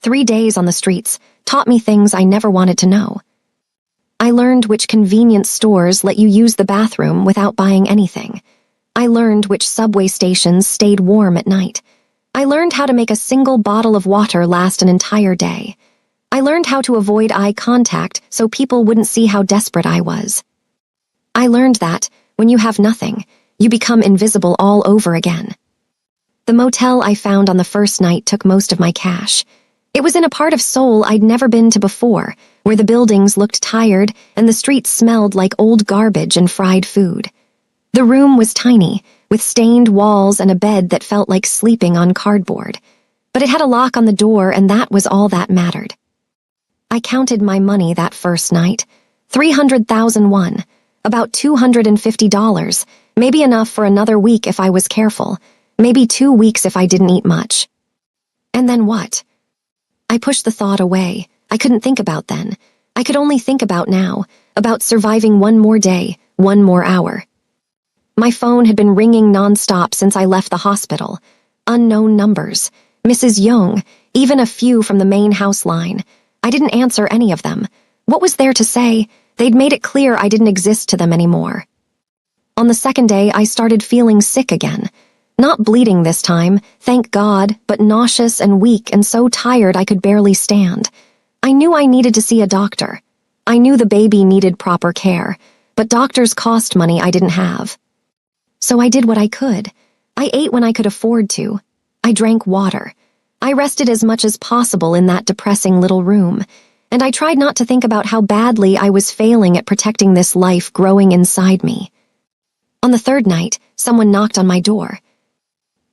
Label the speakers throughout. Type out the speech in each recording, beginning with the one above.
Speaker 1: 3 days on the streets taught me things I never wanted to know. I learned which convenience stores let you use the bathroom without buying anything. I learned which subway stations stayed warm at night. I learned how to make a single bottle of water last an entire day. I learned how to avoid eye contact so people wouldn't see how desperate I was. I learned that, when you have nothing, you become invisible all over again. The motel I found on the first night took most of my cash. It was in a part of Seoul I'd never been to before, where the buildings looked tired and the streets smelled like old garbage and fried food. The room was tiny, with stained walls and a bed that felt like sleeping on cardboard. But it had a lock on the door, and that was all that mattered. I counted my money that first night. 300,000 won, about $250, maybe enough for another week if I was careful, maybe 2 weeks if I didn't eat much. And then what? I pushed the thought away. I couldn't think about then. I could only think about now, about surviving one more day, one more hour. My phone had been ringing nonstop since I left the hospital. Unknown numbers, Mrs. Young, even a few from the main house line. I didn't answer any of them. What was there to say? They'd made it clear I didn't exist to them anymore. On the second day, I started feeling sick again. Not bleeding this time, thank God, but nauseous and weak and so tired I could barely stand. I knew I needed to see a doctor. I knew the baby needed proper care, but doctors cost money I didn't have. So I did what I could. I ate when I could afford to. I drank water. I rested as much as possible in that depressing little room, and I tried not to think about how badly I was failing at protecting this life growing inside me. On the third night, someone knocked on my door.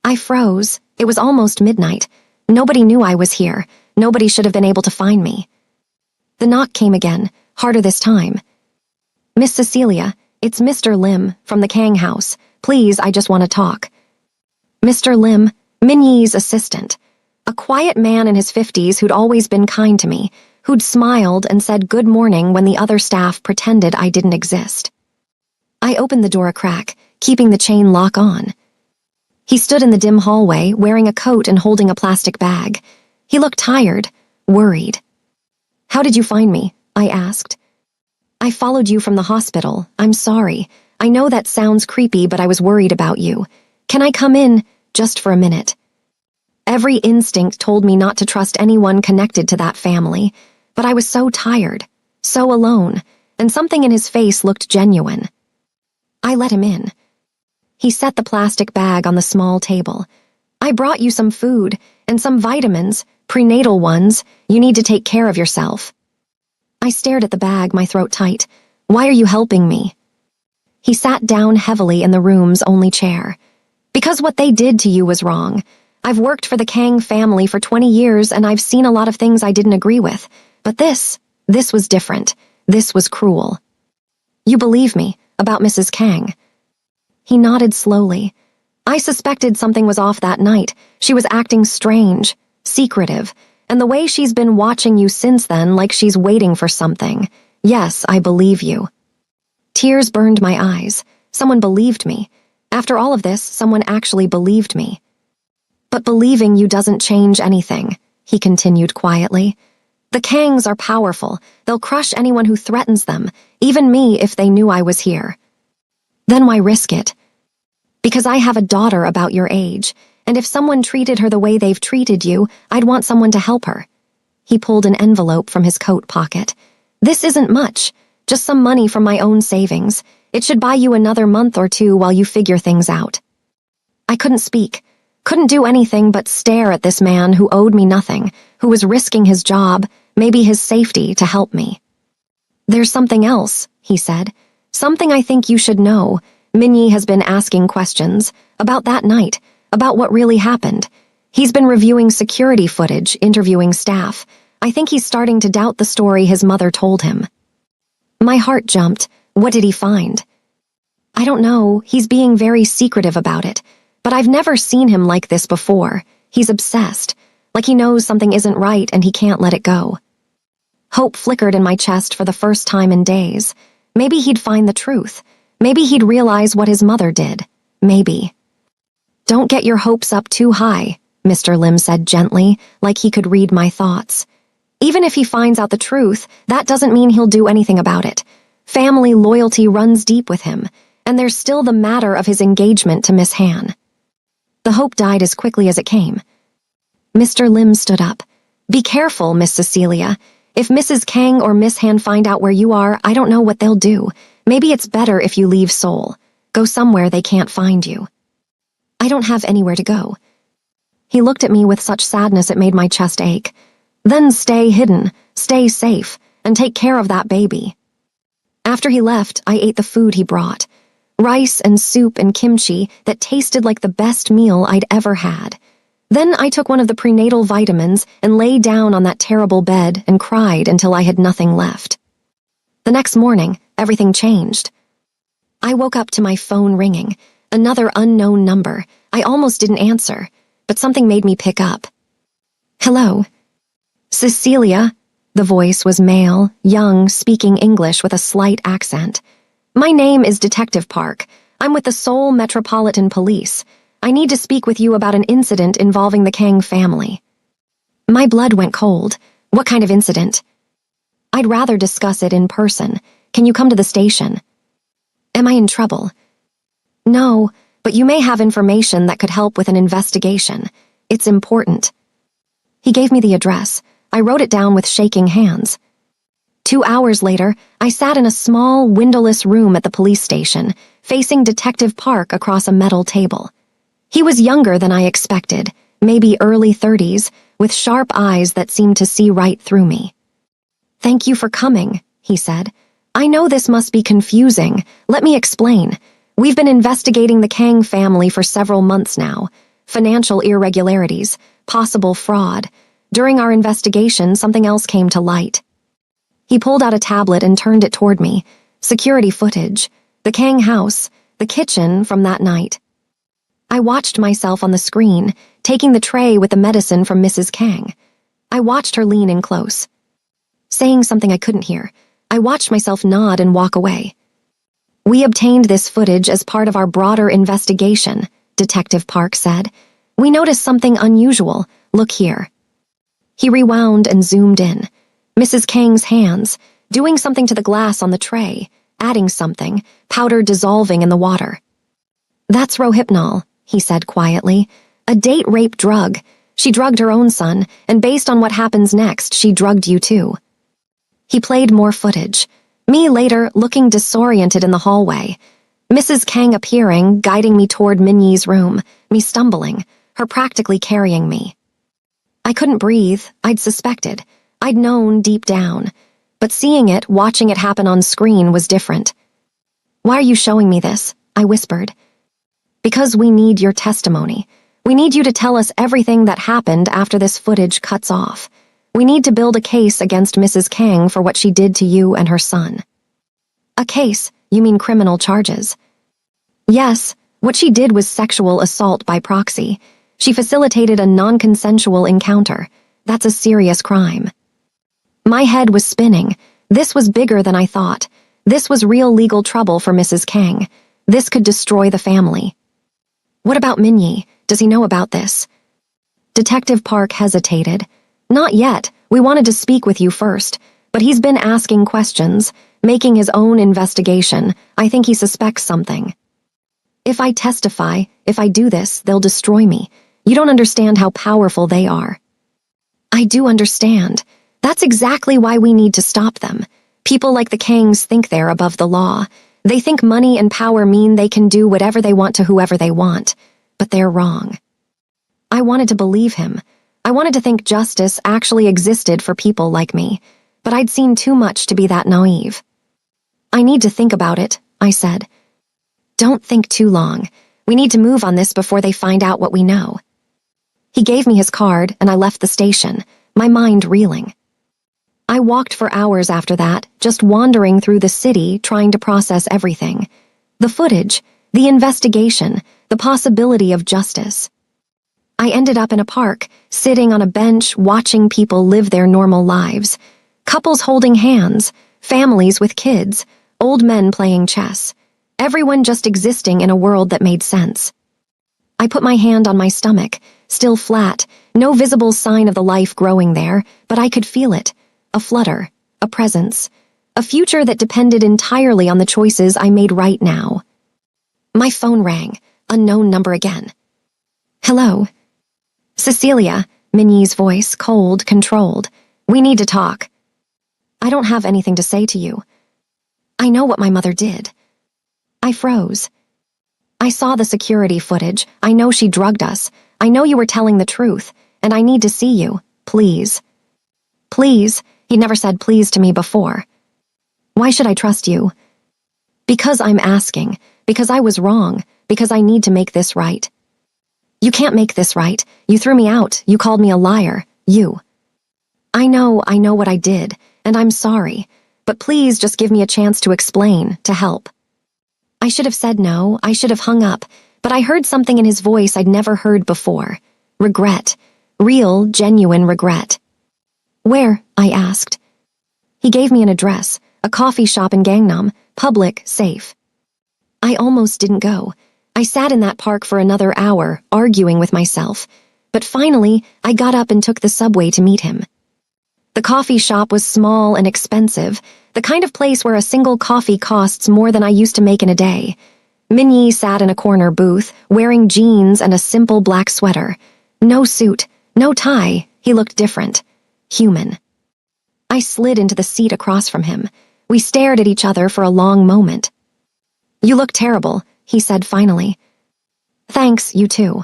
Speaker 1: I froze. It was almost midnight. Nobody knew I was here. Nobody should have been able to find me. The knock came again, harder this time. Miss Cecilia, it's Mr. Lim, from the Kang house. Please, I just want to talk. Mr. Lim, Minyi's assistant. A quiet man in his 50s who'd always been kind to me, who'd smiled and said good morning when the other staff pretended I didn't exist. I opened the door a crack, keeping the chain lock on. He stood in the dim hallway, wearing a coat and holding a plastic bag. He looked tired, worried. How did you find me? I asked. I followed you from the hospital. I'm sorry. I know that sounds creepy, but I was worried about you. Can I come in, just for a minute? Every instinct told me not to trust anyone connected to that family, but I was so tired, so alone, and something in his face looked genuine. I let him in. He set the plastic bag on the small table. I brought you some food and some vitamins, prenatal ones. You need to take care of yourself. I stared at the bag, my throat tight. Why are you helping me? He sat down heavily in the room's only chair. Because what they did to you was wrong. I've worked for the Kang family for 20 years and I've seen a lot of things I didn't agree with. But this was different. This was cruel. You believe me about Mrs. Kang? He nodded slowly. I suspected something was off that night. She was acting strange, secretive, and the way she's been watching you since then, like she's waiting for something. Yes, I believe you. Tears burned my eyes. Someone believed me. After all of this, someone actually believed me. But believing you doesn't change anything, he continued quietly. The Kangs are powerful. They'll crush anyone who threatens them, even me if they knew I was here. Then why risk it? Because I have a daughter about your age, and if someone treated her the way they've treated you, I'd want someone to help her. He pulled an envelope from his coat pocket. This isn't much, just some money from my own savings. It should buy you another month or two while you figure things out. I couldn't speak, couldn't do anything but stare at this man who owed me nothing, who was risking his job, maybe his safety, to help me. There's something else, he said. Something I think you should know. Minyi has been asking questions about that night, about what really happened. He's been reviewing security footage, interviewing staff. I think he's starting to doubt the story his mother told him. My heart jumped. What did he find? I don't know. He's being very secretive about it. But I've never seen him like this before. He's obsessed. Like he knows something isn't right and he can't let it go. Hope flickered in my chest for the first time in days. Maybe he'd find the truth. Maybe he'd realize what his mother did. Maybe. Don't get your hopes up too high, Mr. Lim said gently, like he could read my thoughts. Even if he finds out the truth, that doesn't mean he'll do anything about it. Family loyalty runs deep with him, and there's still the matter of his engagement to Miss Han. The hope died as quickly as it came. Mr. Lim stood up. Be careful, Miss Cecilia. If Mrs. Kang or Miss Han find out where you are, I don't know what they'll do. Maybe it's better if you leave Seoul. Go somewhere they can't find you. I don't have anywhere to go. He looked at me with such sadness it made my chest ache. Then stay hidden, stay safe, and take care of that baby. After he left, I ate the food he brought. Rice and soup and kimchi that tasted like the best meal I'd ever had. Then I took one of the prenatal vitamins and lay down on that terrible bed and cried until I had nothing left. The next morning, everything changed. I woke up to my phone ringing, another unknown number. I almost didn't answer, but something made me pick up. Hello? Cecilia? The voice was male, young, speaking English with a slight accent. My name is Detective Park. I'm with the Seoul Metropolitan Police. I need to speak with you about an incident involving the Kang family. My blood went cold. What kind of incident? I'd rather discuss it in person. Can you come to the station? Am I in trouble? No, but you may have information that could help with an investigation. It's important. He gave me the address. I wrote it down with shaking hands. 2 hours later, I sat in a small, windowless room at the police station, facing Detective Park across a metal table. He was younger than I expected, maybe early 30s, with sharp eyes that seemed to see right through me. Thank you for coming, he said. I know this must be confusing. Let me explain. We've been investigating the Kang family for several months now. Financial irregularities, possible fraud. During our investigation, something else came to light. He pulled out a tablet and turned it toward me. Security footage. The Kang house. The kitchen from that night. I watched myself on the screen, taking the tray with the medicine from Mrs. Kang. I watched her lean in close. Saying something I couldn't hear, I watched myself nod and walk away. We obtained this footage as part of our broader investigation, Detective Park said. We noticed something unusual. Look here. He rewound and zoomed in. Mrs. Kang's hands, doing something to the glass on the tray, adding something, powder dissolving in the water. That's Rohypnol, he said quietly. A date rape drug. She drugged her own son, and based on what happens next, she drugged you too. He played more footage. Me later, looking disoriented in the hallway. Mrs. Kang appearing, guiding me toward Minyi's room, me stumbling, her practically carrying me. I couldn't breathe. I'd suspected. I'd known deep down. But seeing it, watching it happen on screen was different. Why are you showing me this? I whispered. Because we need your testimony. We need you to tell us everything that happened after this footage cuts off. We need to build a case against Mrs. Kang for what she did to you and her son. A case? You mean criminal charges? Yes, what she did was sexual assault by proxy. She facilitated a non-consensual encounter. That's a serious crime. My head was spinning. This was bigger than I thought. This was real legal trouble for Mrs. Kang. This could destroy the family. What about Minyi? Does he know about this? Detective Park hesitated. Not yet. We wanted to speak with you first. But he's been asking questions, making his own investigation. I think he suspects something. If I testify, if I do this, they'll destroy me. You don't understand how powerful they are. I do understand. That's exactly why we need to stop them. People like the Kangs think they're above the law. They think money and power mean they can do whatever they want to whoever they want. But they're wrong. I wanted to believe him. I wanted to think justice actually existed for people like me. But I'd seen too much to be that naive. I need to think about it, I said. Don't think too long. We need to move on this before they find out what we know. He gave me his card, and I left the station, my mind reeling. I walked for hours after that, just wandering through the city, trying to process everything. The footage, the investigation, the possibility of justice. I ended up in a park, sitting on a bench, watching people live their normal lives. Couples holding hands, families with kids, old men playing chess. Everyone just existing in a world that made sense. I put my hand on my stomach, still flat, no visible sign of the life growing there, but I could feel it. A flutter, a presence, a future that depended entirely on the choices I made right now. My phone rang, unknown number again. Hello? Cecilia, Minnie's voice, cold, controlled. We need to talk. I don't have anything to say to you. I know what my mother did. I froze. I saw the security footage. I know she drugged us. I know you were telling the truth, and I need to see you. Please. Please. He'd never said please to me before. Why should I trust you? Because I'm asking. Because I was wrong. Because I need to make this right. You can't make this right. You threw me out. You called me a liar. You. I know what I did, and I'm sorry. But please just give me a chance to explain, to help. I should have said no. I should have hung up. But I heard something in his voice I'd never heard before. Regret. Real, genuine regret. Where? I asked. He gave me an address, a coffee shop in Gangnam, public, safe. I almost didn't go. I sat in that park for another hour, arguing with myself. But finally, I got up and took the subway to meet him. The coffee shop was small and expensive, the kind of place where a single coffee costs more than I used to make in a day. Minnie sat in a corner booth, wearing jeans and a simple black sweater. No suit, no tie. He looked different. Human. I slid into the seat across from him. We stared at each other for a long moment. You look terrible, he said finally. Thanks, you too.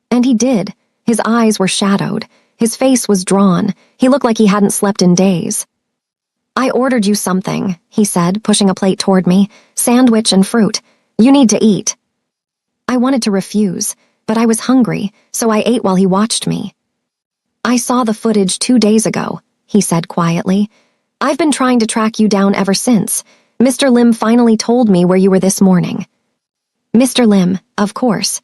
Speaker 1: And he did. His eyes were shadowed. His face was drawn. He looked like he hadn't slept in days. I ordered you something, he said, pushing a plate toward me. Sandwich and fruit. You need to eat. I wanted to refuse, but I was hungry, so I ate while he watched me. I saw the footage 2 days ago, he said quietly. I've been trying to track you down ever since. Mr. Lim finally told me where you were this morning. Mr. Lim, of course.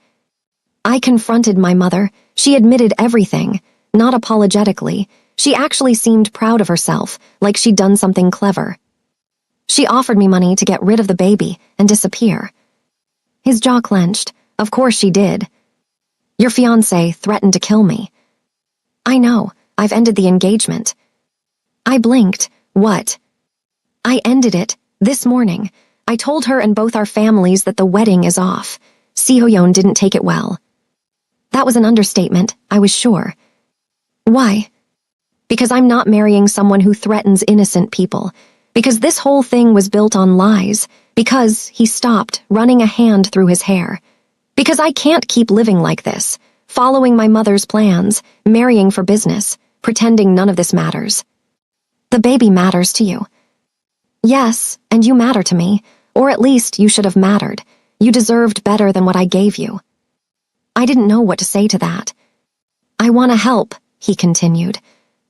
Speaker 1: I confronted my mother. She admitted everything. Not apologetically. She actually seemed proud of herself, like she'd done something clever. She offered me money to get rid of the baby and disappear. His jaw clenched. Of course she did. Your fiancé threatened to kill me. I know. I've ended the engagement. I blinked. What? I ended it, this morning. I told her and both our families that the wedding is off. Seoyeon didn't take it well. That was an understatement, I was sure. Why? Because I'm not marrying someone who threatens innocent people. Because this whole thing was built on lies. Because he stopped, running a hand through his hair. Because I can't keep living like this, following my mother's plans, marrying for business, pretending none of this matters. The baby matters to you. Yes, and you matter to me, or at least you should have mattered. You deserved better than what I gave you. I didn't know what to say to that. I want to help, he continued.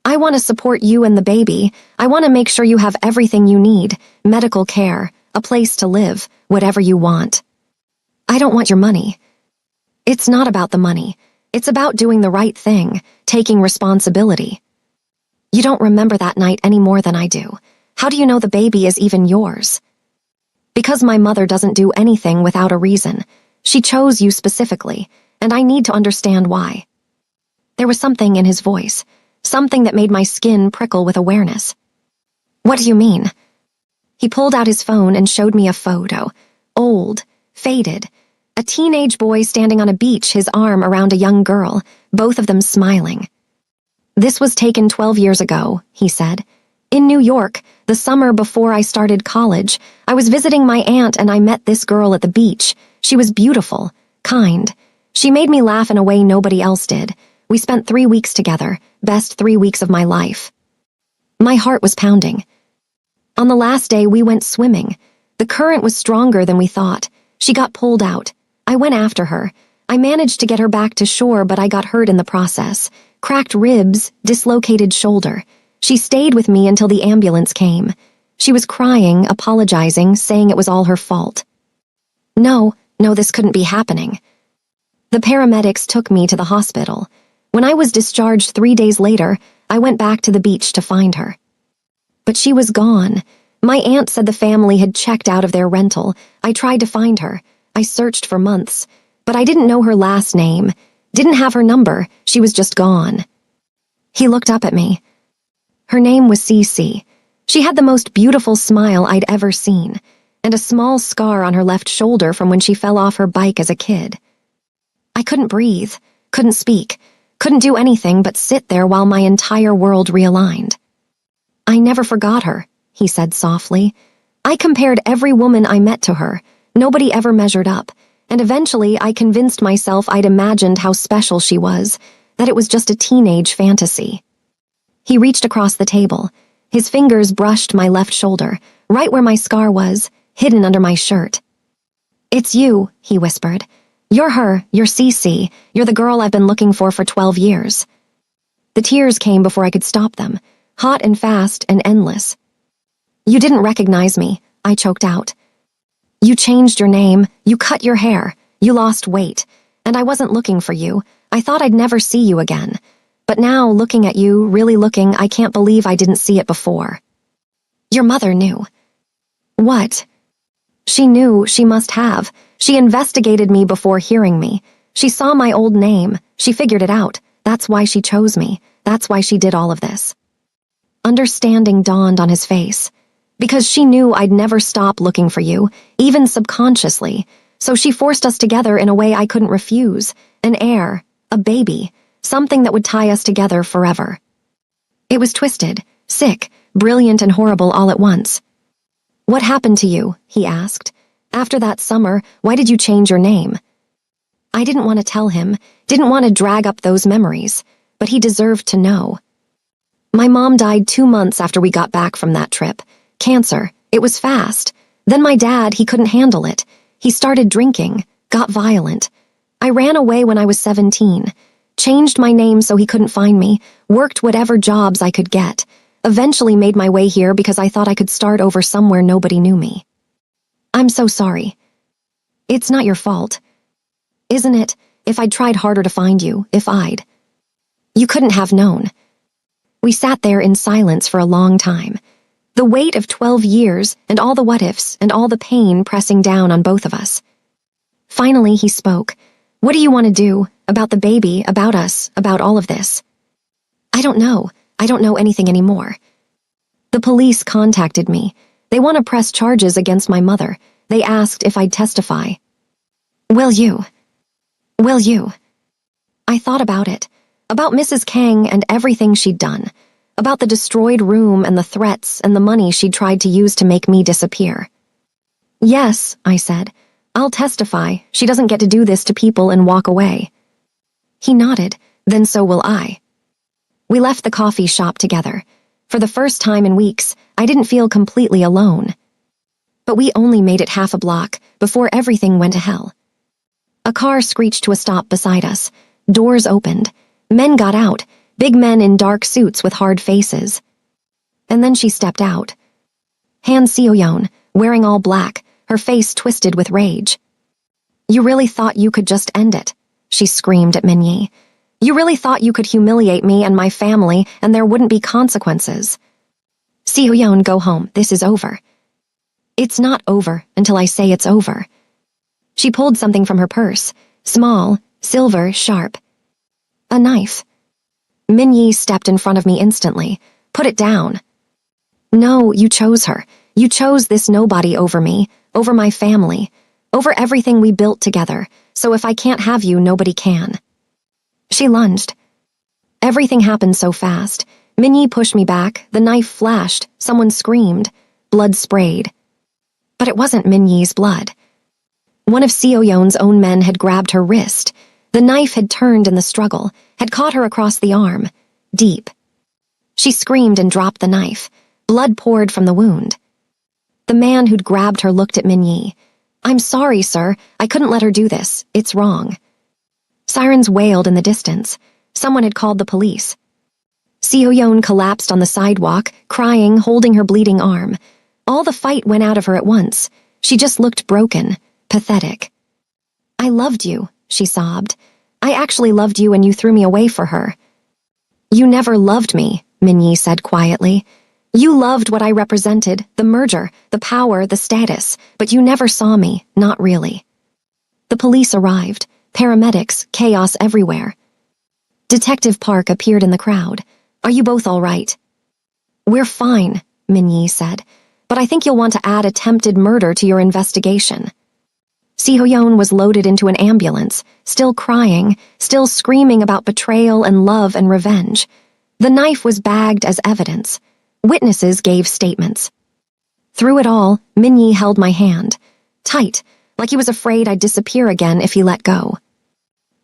Speaker 1: I want to support you and the baby. I want to make sure you have everything you need, medical care, a place to live, whatever you want. I don't want your money. It's not about the money. It's about doing the right thing, taking responsibility. You don't remember that night any more than I do. How do you know the baby is even yours? Because my mother doesn't do anything without a reason. She chose you specifically, and I need to understand why. There was something in his voice, something that made my skin prickle with awareness. What do you mean? He pulled out his phone and showed me a photo. Old, faded. A teenage boy standing on a beach, his arm around a young girl, both of them smiling. This was taken 12 years ago, he said. In New York, the summer before I started college, I was visiting my aunt and I met this girl at the beach. She was beautiful, kind. She made me laugh in a way nobody else did. We spent 3 weeks together, best 3 weeks of my life. My heart was pounding. On the last day, we went swimming. The current was stronger than we thought. She got pulled out. I went after her. I managed to get her back to shore, but I got hurt in the process. Cracked ribs, dislocated shoulder. She stayed with me until the ambulance came. She was crying, apologizing, saying it was all her fault. No, this couldn't be happening. The paramedics took me to the hospital. When I was discharged 3 days later, I went back to the beach to find her. But she was gone. My aunt said the family had checked out of their rental. I tried to find her. I searched for months, but I didn't know her last name. Didn't have her number, she was just gone. He looked up at me. Her name was Cece. She had the most beautiful smile I'd ever seen, and a small scar on her left shoulder from when she fell off her bike as a kid. I couldn't breathe, couldn't speak, couldn't do anything but sit there while my entire world realigned. I never forgot her, he said softly. I compared every woman I met to her. Nobody ever measured up, and eventually I convinced myself I'd imagined how special she was, that it was just a teenage fantasy. He reached across the table. His fingers brushed my left shoulder, right where my scar was, hidden under my shirt. It's you, he whispered. You're her, you're Cece, you're the girl I've been looking for 12 years. The tears came before I could stop them, hot and fast and endless. You didn't recognize me, I choked out. You changed your name, you cut your hair, you lost weight, and I wasn't looking for you. I thought I'd never see you again. But now, looking at you, really looking, I can't believe I didn't see it before. Your mother knew. What? She knew, she must have. She investigated me before hearing me. She saw my old name. She figured it out. That's why she chose me. That's why she did all of this. Understanding dawned on his face. Because she knew I'd never stop looking for you, even subconsciously. So she forced us together in a way I couldn't refuse. An heir, a baby, something that would tie us together forever. It was twisted, sick, brilliant and horrible all at once. What happened to you? He asked. After that summer, why did you change your name? I didn't want to tell him, didn't want to drag up those memories, but he deserved to know. My mom died 2 months after we got back from that trip. Cancer. It was fast. Then my dad, he couldn't handle it. He started drinking, got violent. I ran away when I was 17, changed my name so he couldn't find me, worked whatever jobs I could get, eventually made my way here because I thought I could start over somewhere nobody knew me. I'm so sorry. It's not your fault. Isn't it, if I'd tried harder to find you, if I'd. You couldn't have known. We sat there in silence for a long time. The weight of 12 years and all the what-ifs and all the pain pressing down on both of us. Finally, he spoke. What do you want to do? About the baby, about us, about all of this? I don't know. I don't know anything anymore. The police contacted me. They want to press charges against my mother. They asked if I'd testify. Will you? Will you? I thought about it. About Mrs. Kang and everything she'd done. About the destroyed room and the threats and the money she'd tried to use to make me disappear. Yes, I said. I'll testify. She doesn't get to do this to people and walk away. He nodded. Then so will I. We left the coffee shop together. For the first time in weeks, I didn't feel completely alone. But we only made it half a block before everything went to hell. A car screeched to a stop beside us. Doors opened. Men got out, big men in dark suits with hard faces. And then she stepped out. Han Seoyeon, wearing all black, her face twisted with rage. You really thought you could just end it, she screamed at Minyi. You really thought you could humiliate me and my family and there wouldn't be consequences. Seoyeon, go home. This is over. It's not over until I say it's over. She pulled something from her purse, small, silver, sharp. A knife. Minyi stepped in front of me instantly. Put it down. No, you chose her. You chose this nobody over me, over my family, over everything we built together, so if I can't have you, nobody can. She lunged. Everything happened so fast. Minyi pushed me back, the knife flashed, someone screamed. Blood sprayed. But it wasn't Minyi's blood. One of Seoyeon's own men had grabbed her wrist. The knife had turned in the struggle, had caught her across the arm, deep. She screamed and dropped the knife. Blood poured from the wound. The man who'd grabbed her looked at Minyi. I'm sorry, sir. I couldn't let her do this. It's wrong. Sirens wailed in the distance. Someone had called the police. Seoyeon collapsed on the sidewalk, crying, holding her bleeding arm. All the fight went out of her at once. She just looked broken, pathetic. I loved you, she sobbed. I actually loved you and you threw me away for her. You never loved me, Minyi said quietly. You loved what I represented, the merger, the power, the status, but you never saw me, not really. The police arrived. paramedics, chaos everywhere. Detective Park appeared in the crowd. "Are you both all right?" "We're fine," Minyi said, "but I think you'll want to add attempted murder to your investigation." Si-Hoyeon was loaded into an ambulance, still crying, still screaming about betrayal and love and revenge. The knife was bagged as evidence. Witnesses gave statements. Through it all, Minyi held my hand, tight, like he was afraid I'd disappear again if he let go.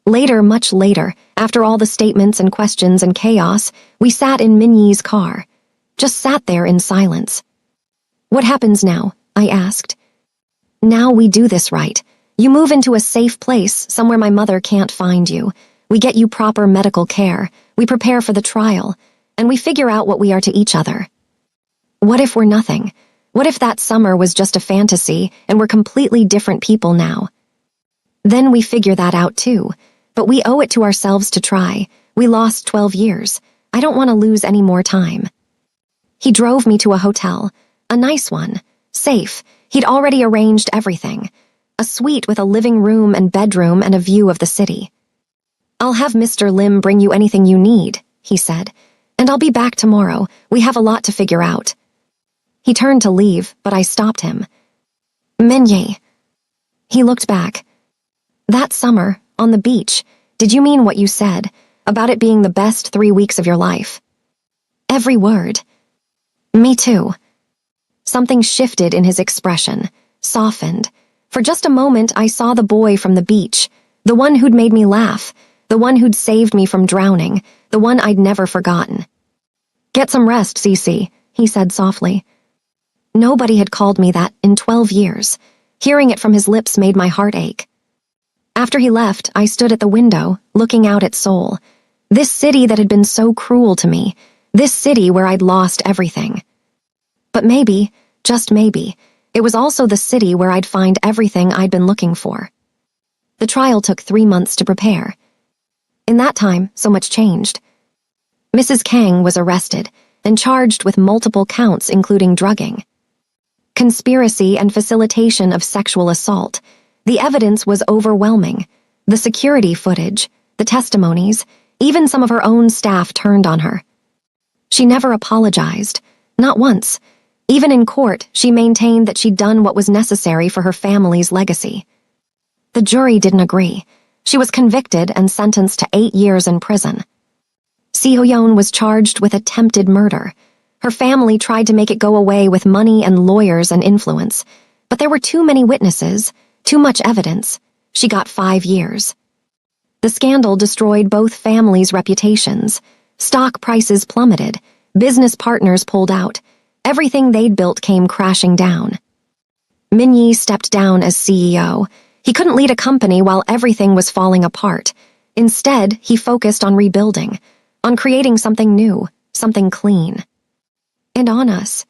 Speaker 1: Later, much later, after all the statements and questions and chaos, we sat in Minyi's car. Just sat there in silence. "What happens now?" I asked. "Now we do this right. You move into a safe place, somewhere my mother can't find you. We get you proper medical care. We prepare for the trial. And we figure out what we are to each other. What if we're nothing? What if that summer was just a fantasy and we're completely different people now? Then we figure that out too. But we owe it to ourselves to try. We lost 12 years. I don't want to lose any more time." He drove me to a hotel. A nice one. Safe. He'd already arranged everything. A suite with a living room and bedroom and a view of the city. "I'll have Mr. Lim bring you anything you need," he said. "And I'll be back tomorrow. We have a lot to figure out." He turned to leave, but I stopped him. "Minyi." He looked back. "That summer, on the beach, did you mean what you said, about it being the best 3 weeks of your life?" "Every word." "Me too." Something shifted in his expression, softened. For just a moment, I saw the boy from the beach, the one who'd made me laugh, the one who'd saved me from drowning, the one I'd never forgotten. "Get some rest, Cece," he said softly. Nobody had called me that in 12 years. Hearing it from his lips made my heart ache. After he left, I stood at the window, looking out at Seoul. This city that had been so cruel to me. This city where I'd lost everything. But maybe, just maybe, it was also the city where I'd find everything I'd been looking for. The trial took 3 months to prepare. In that time, so much changed. Mrs. Kang was arrested and charged with multiple counts including drugging. Conspiracy and facilitation of sexual assault. The evidence was overwhelming. The security footage, the testimonies, even some of her own staff turned on her. She never apologized, not once. Even in court, she maintained that she'd done what was necessary for her family's legacy. The jury didn't agree. She was convicted and sentenced to 8 years in prison. Si-Hoyeon was charged with attempted murder. Her family tried to make it go away with money and lawyers and influence, but there were too many witnesses, too much evidence. She got 5 years. The scandal destroyed both families' reputations. Stock prices plummeted. Business partners pulled out. Everything they'd built came crashing down. Minyi stepped down as CEO. He couldn't lead a company while everything was falling apart. Instead, he focused on rebuilding, on creating something new, something clean. And on us.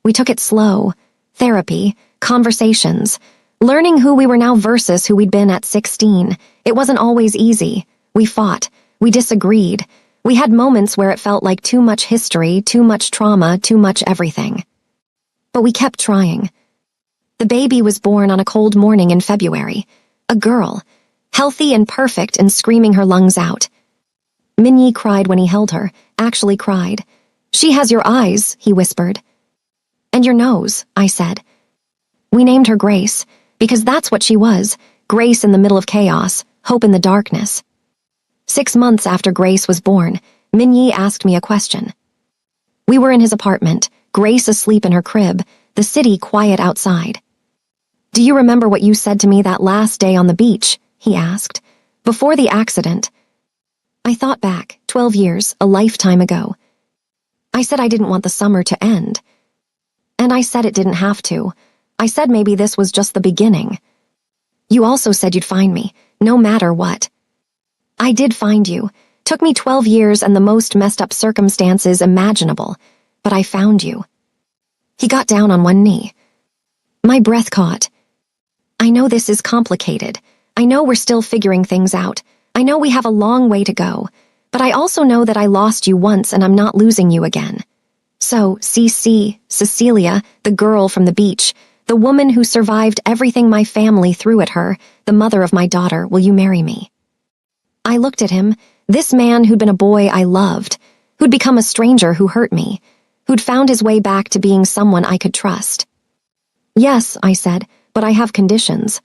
Speaker 1: We took it slow. Therapy, conversations, learning who we were now versus who we'd been at 16. It wasn't always easy. We fought. We disagreed. We had moments where it felt like too much history, too much trauma, too much everything. But we kept trying. The baby was born on a cold morning in February. A girl, healthy and perfect and screaming her lungs out. Minyi cried when he held her, actually cried. "She has your eyes," he whispered. "And your nose," I said. We named her Grace, because that's what she was, Grace in the middle of chaos, hope in the darkness. 6 months after Grace was born, Minyi asked me a question. We were in his apartment, Grace asleep in her crib, the city quiet outside. "Do you remember what you said to me that last day on the beach?" he asked. "Before the accident." I thought back, 12 years, a lifetime ago. I said I didn't want the summer to end. And I said it didn't have to. I said maybe this was just the beginning. You also said you'd find me, no matter what. I did find you. Took me 12 years and the most messed up circumstances imaginable, but I found you. He got down on one knee. My breath caught. I know this is complicated. I know we're still figuring things out. I know we have a long way to go. But I also know that I lost you once and I'm not losing you again. So, Cecilia, the girl from the beach, The woman who survived everything my family threw at her, the mother of my daughter, will you marry me? I looked at him, this man who'd been a boy I loved, who'd become a stranger who hurt me, who'd found his way back to being someone I could trust. Yes, I said, but I have conditions.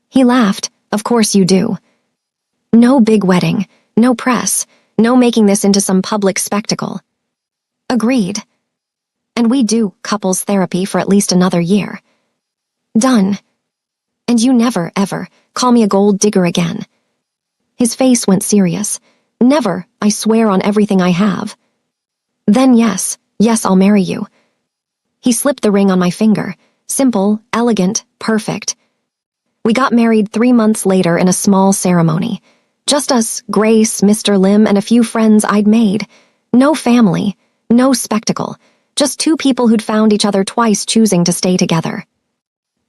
Speaker 1: He laughed. Of course you do. No big wedding, no press, no making this into some public spectacle. Agreed. And we do couples therapy for at least another year. Done. And you never, ever, call me a gold digger again. His face went serious. Never, I swear on everything I have. Then yes, I'll marry you. He slipped the ring on my finger. Simple, elegant, perfect. We got married 3 months later in a small ceremony. Just us, Grace, Mr. Lim, and a few friends I'd made. No family, no spectacle. Just 2 people who'd found each other twice choosing to stay together.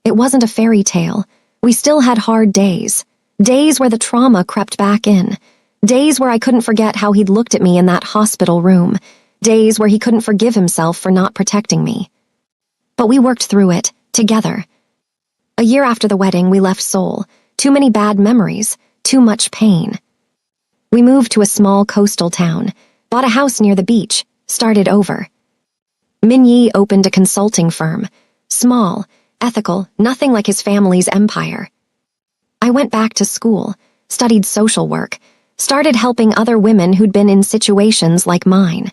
Speaker 1: It wasn't a fairy tale. We still had hard days. Days where the trauma crept back in. Days where I couldn't forget how he'd looked at me in that hospital room. Days where he couldn't forgive himself for not protecting me. But we worked through it, together. A year after the wedding, we left Seoul. Too many bad memories, too much pain. We moved to a small coastal town, bought a house near the beach, started over. Min-yi opened a consulting firm. Small, ethical, nothing like his family's empire. I went back to school, studied social work, started helping other women who'd been in situations like mine.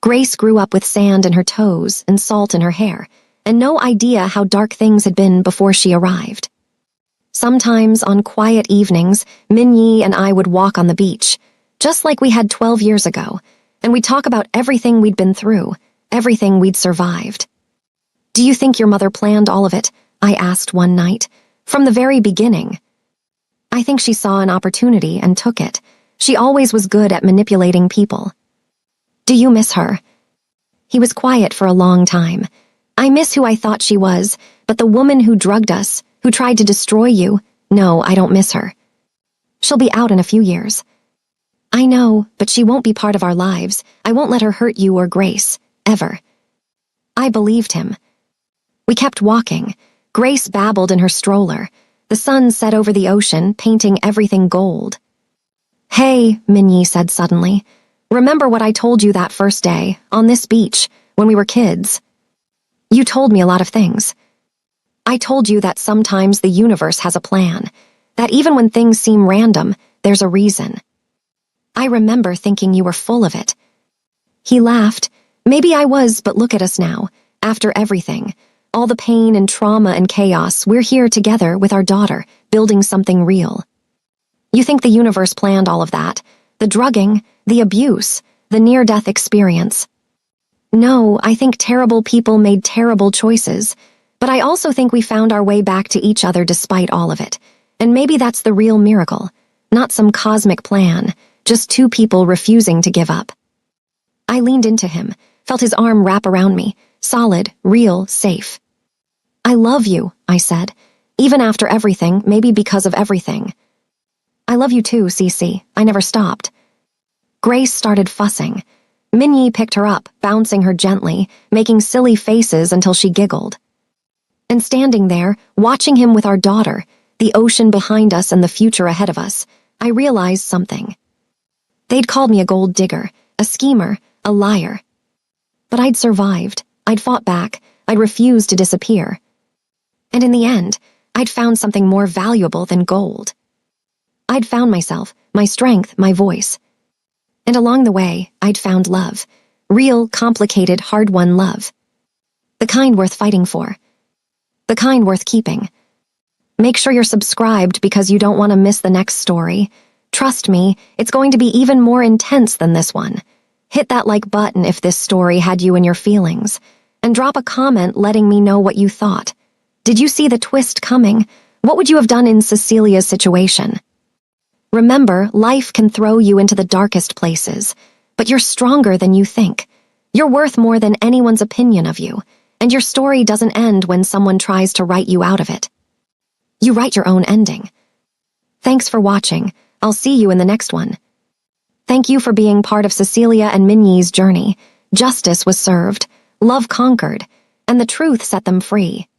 Speaker 1: Grace grew up with sand in her toes and salt in her hair, and no idea how dark things had been before she arrived. Sometimes, on quiet evenings, Min-yi and I would walk on the beach, just like we had 12 years ago, and we'd talk about everything we'd been through, everything we'd survived. Do you think your mother planned all of it? I asked one night. From the very beginning. I think she saw an opportunity and took it. She always was good at manipulating people. Do you miss her? He was quiet for a long time. I miss who I thought she was, but the woman who drugged us, who tried to destroy you, no, I don't miss her. She'll be out in a few years. I know, but she won't be part of our lives. I won't let her hurt you or Grace, ever. I believed him. We kept walking. Grace babbled in her stroller. The sun set over the ocean, painting everything gold. Hey, Min-yi said suddenly. Remember what I told you that first day, on this beach, when we were kids? You told me a lot of things. I told you that sometimes the universe has a plan, that even when things seem random, there's a reason. I remember thinking you were full of it. He laughed. Maybe I was, but look at us now, after everything. All the pain and trauma and chaos, we're here together with our daughter, building something real. You think the universe planned all of that? The drugging, the abuse, the near-death experience. No, I think terrible people made terrible choices, but I also think we found our way back to each other despite all of it. And maybe that's the real miracle, not some cosmic plan, just 2 people refusing to give up. I leaned into him, felt his arm wrap around me, solid, real, safe. I love you, I said, even after everything, maybe because of everything. I love you too, Cece. I never stopped. Grace started fussing. Min-yi picked her up, bouncing her gently, making silly faces until she giggled. And standing there, watching him with our daughter, the ocean behind us and the future ahead of us, I realized something. They'd called me a gold digger, a schemer, a liar. But I'd survived. I'd fought back. I'd refused to disappear. And in the end, I'd found something more valuable than gold. I'd found myself, my strength, my voice. And along the way, I'd found love. Real, complicated, hard-won love. The kind worth fighting for. The kind worth keeping. Make sure you're subscribed because you don't want to miss the next story. Trust me, it's going to be even more intense than this one. Hit that like button if this story had you in your feelings. And drop a comment letting me know what you thought. Did you see the twist coming? What would you have done in Cecilia's situation? Remember, life can throw you into the darkest places, but you're stronger than you think. You're worth more than anyone's opinion of you, and your story doesn't end when someone tries to write you out of it. You write your own ending. Thanks for watching. I'll see you in the next one. Thank you for being part of Cecilia and Min-yi's journey. Justice was served, love conquered, and the truth set them free.